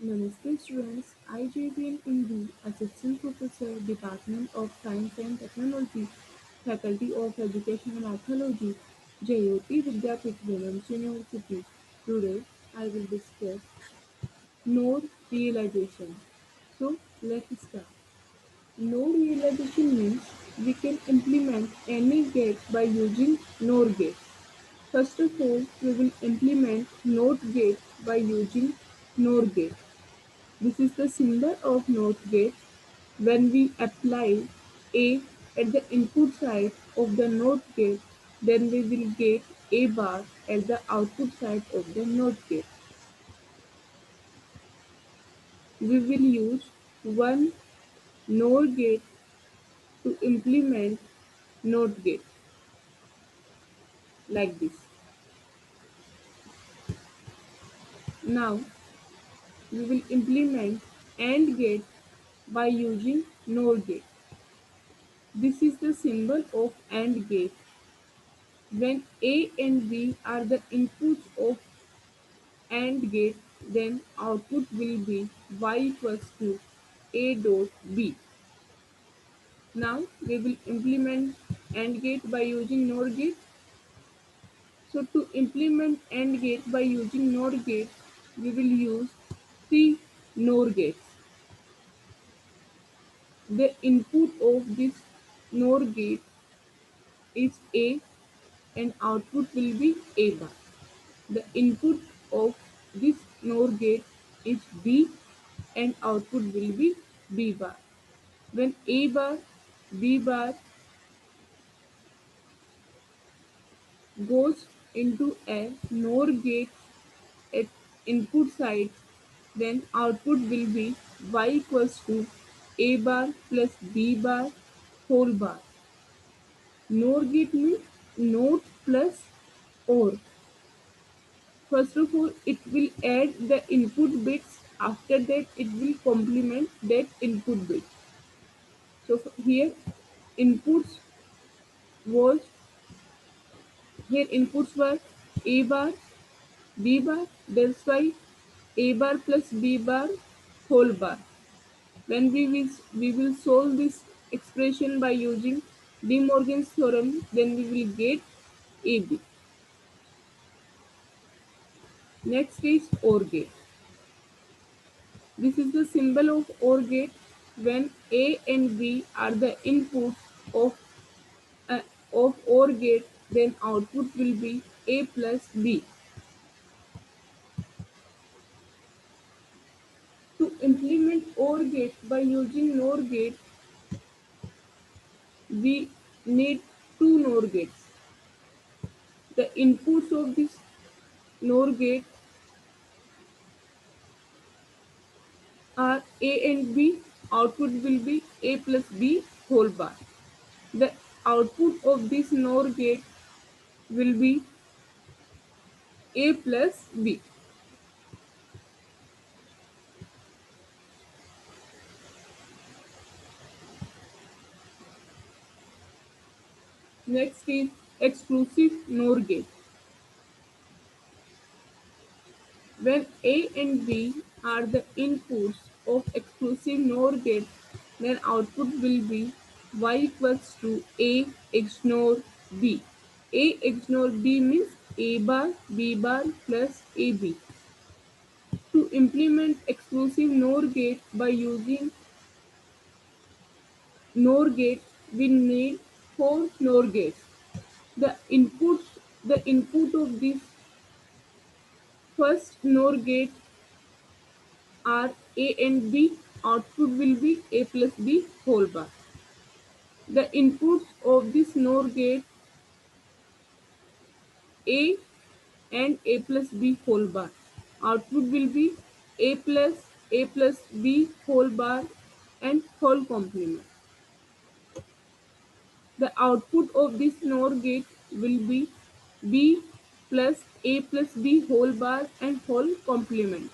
Namaste students, I JBN Indu, Assistant Professor, Department of Science and Technology, Faculty of Education and Archaeology, JOT Vidyapeeth Women's University. Today I will discuss node realization. So let's start. Node realization means we can implement any gate by using NOR gate. First of all, we will implement NOT gate by using NOR gate. This is the symbol of NOT gate. When we apply A at the input side of the NOT gate, then we will get A bar at the output side of the NOT gate. We will use one NOR gate to implement NOT gate like this. Now we will implement AND gate by using NOR gate. This is the symbol of AND gate. When A and B are the inputs of AND gate, then output will be y equals to A dot B. Now we will implement AND gate by using NOR gate. So to implement AND gate by using NOR gate, we will use three NOR gates. The input of this NOR gate is A and output will be A bar. The input of this NOR gate is B and output will be B bar. When A bar, B bar goes into a NOR gate at input side, then output will be Y equals to A bar plus B bar whole bar. NOR gate means NOT plus OR. First of all, it will add the input bits. After that, it will complement that input bit. So here, inputs was inputs were A bar, B bar. That's why A bar plus B bar whole bar. When we will solve this expression by using De Morgan's theorem, then we will get AB. Next is OR gate. This is the symbol of OR gate. When A and B are the inputs uh, of OR gate, then output will be A plus B. To implement OR gate by using NOR gate, we need two NOR gates. The inputs of this NOR gate are A and B. Output will be A plus B whole bar. The output of this NOR gate will be A plus B. Next is exclusive NOR gate. When A and B are the inputs of exclusive NOR gate, then output will be Y equals to A XNOR B. A XNOR B means A bar B bar plus AB. To implement exclusive NOR gate by using NOR gate, we need four NOR gates. The input of this first NOR gate are A and B. Output will be A plus B whole bar. The inputs of this NOR gate A and A plus B whole bar. Output will be A plus B whole bar and whole complement. The output of this NOR gate will be B plus A plus B whole bar and whole complement.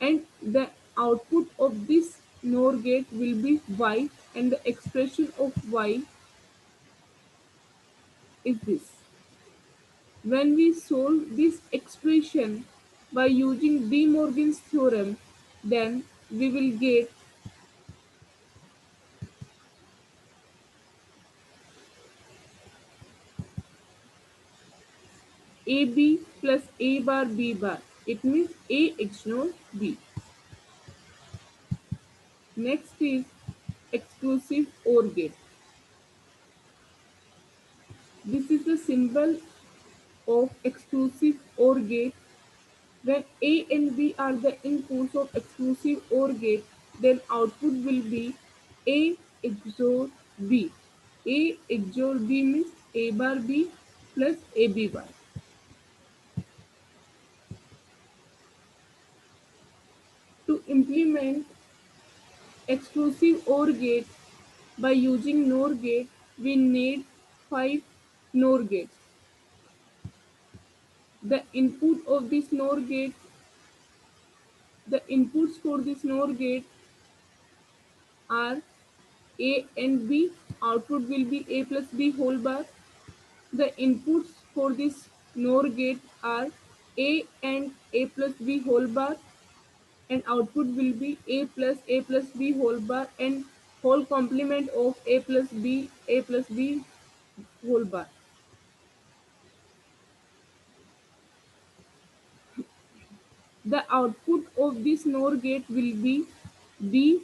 And the output of this NOR gate will be Y, and the expression of Y is this. When we solve this expression by using De Morgan's theorem, then we will get AB plus A bar B bar. It means A XOR B. Next is exclusive OR gate. This is the symbol of exclusive OR gate. When A and B are the inputs of exclusive OR gate, then output will be A XOR B. A XOR B means A bar B plus AB bar. To implement exclusive OR gate by using NOR gate, we need 5 NOR gates. The input of this NOR gate, the inputs for this NOR gate are A and B. Output will be A plus B whole bar. The inputs for this NOR gate are A and A plus B whole bar, and output will be A plus B whole bar and whole complement of A plus B whole bar. The output of this NOR gate will be B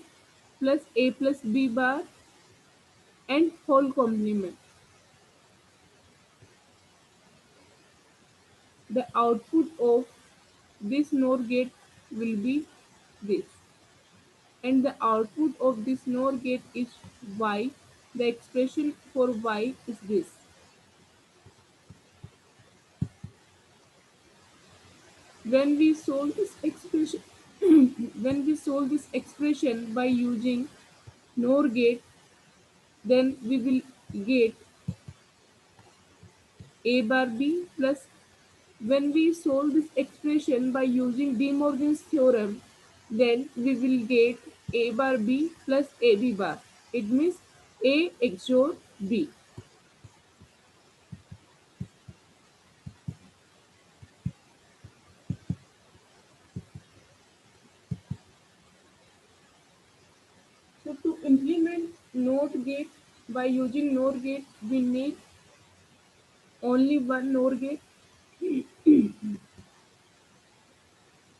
plus A plus B bar and whole complement. The output of this NOR gate will be this, and the output of this NOR gate is Y. The expression for Y is this. When we solve this expression, when we solve this expression by using NOR gate, then we will get A bar B plus. When we solve this expression by using De Morgan's theorem, then we will get A bar B plus AB bar. It means A XOR B. So to implement NOT gate by using NOR gate, we need only one NOR gate.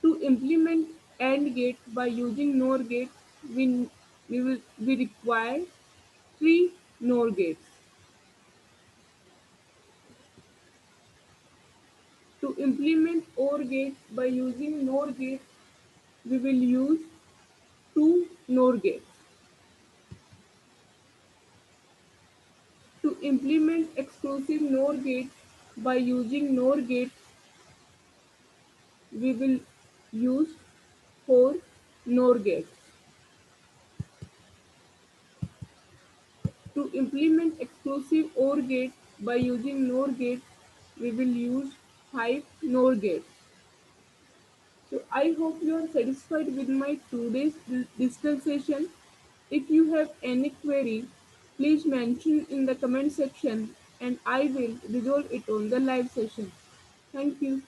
To implement AND gate by using NOR gate, we require three NOR gates. To implement OR gate by using NOR gate, we will use two NOR gates. To implement exclusive NOR gate by using NOR gate, we will use four NOR gates. To implement exclusive OR gate by using NOR gate, we will use 5 NOR gates. So I hope you are satisfied with my today's digital session. If you have any query, please mention in the comment section and I will resolve it on the live session. Thank you.